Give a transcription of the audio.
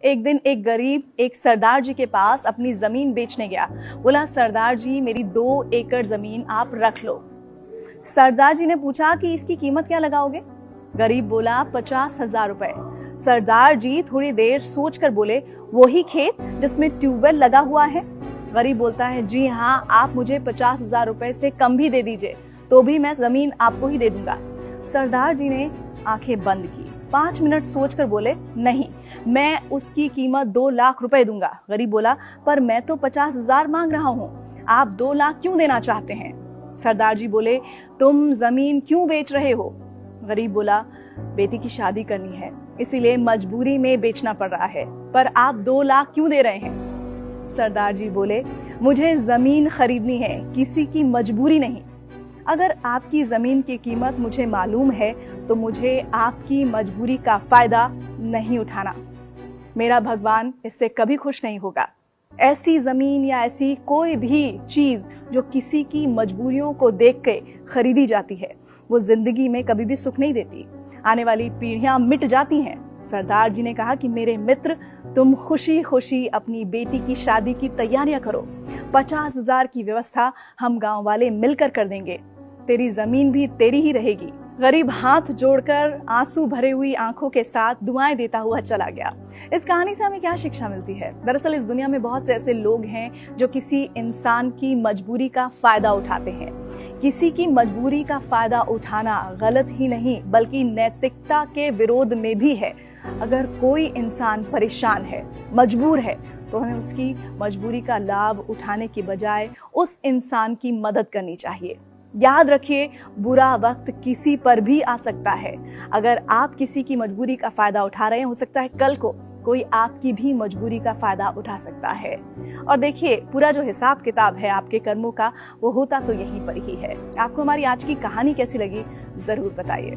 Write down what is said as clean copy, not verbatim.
एक दिन एक गरीब एक सरदार जी के पास अपनी जमीन बेचने गया। बोला, सरदार जी मेरी 2 एकड़ जमीन आप रख लो। सरदार जी ने पूछा कि इसकी कीमत क्या लगाओगे? गरीब बोला, 50,000 रुपए। सरदार जी थोड़ी देर सोचकर बोले, वही खेत जिसमें ट्यूबवेल लगा हुआ है? गरीब बोलता है, जी हाँ, आप मुझे 50,000 रुपए से कम भी दे दीजिए तो भी मैं जमीन आपको ही दे दूंगा। सरदार जी ने आंखें बंद की, 5 मिनट सोचकर बोले, नहीं, मैं उसकी कीमत 2 लाख रुपए दूंगा। गरीब बोला, पर मैं तो 50,000 मांग रहा हूँ, आप 2 लाख क्यों देना चाहते हैं? सरदार जी बोले, तुम जमीन क्यों बेच रहे हो? गरीब बोला, बेटी की शादी करनी है, इसीलिए मजबूरी में बेचना पड़ रहा है, पर आप 2 लाख क्यों दे रहे हैं? सरदार जी बोले, मुझे जमीन खरीदनी है, किसी की मजबूरी नहीं। अगर आपकी जमीन की कीमत मुझे मालूम है तो मुझे आपकी मजबूरी का फायदा नहीं उठाना। मेरा भगवान इससे कभी खुश नहीं होगा। ऐसी जमीन या ऐसी कोई भी चीज जो किसी की मजबूरियों को देख के खरीदी जाती है, वो जिंदगी में कभी भी सुख नहीं देती। आने वाली पीढ़ियां मिट जाती हैं। सरदार जी ने कहा कि मेरे मित्र, तुम खुशी खुशी अपनी बेटी की शादी की तैयारियां करो। 50,000 की व्यवस्था हम गांव वाले मिलकर कर देंगे। तेरी जमीन भी तेरी ही रहेगी। गरीब हाथ जोड़कर आंसू भरे हुई आंखों के साथ दुआएं देता हुआ चला गया। इस कहानी से हमें क्या शिक्षा मिलती है? दरअसल इस दुनिया में बहुत से ऐसे लोग हैं जो किसी इंसान की मजबूरी का फायदा उठाते हैं। किसी की मजबूरी का फायदा उठाना गलत ही नहीं बल्कि नैतिकता के विरोध में भी है। अगर कोई इंसान परेशान है, मजबूर है, तो हमें उसकी मजबूरी का लाभ उठाने की बजाय उस इंसान की मदद करनी चाहिए। याद रखिए, बुरा वक्त किसी पर भी आ सकता है। अगर आप किसी की मजबूरी का फायदा उठा रहे हैं, हो सकता है कल को कोई आपकी भी मजबूरी का फायदा उठा सकता है। और देखिए, पूरा जो हिसाब किताब है आपके कर्मों का, वो होता तो यहीं पर ही है। आपको हमारी आज की कहानी कैसी लगी, जरूर बताइए।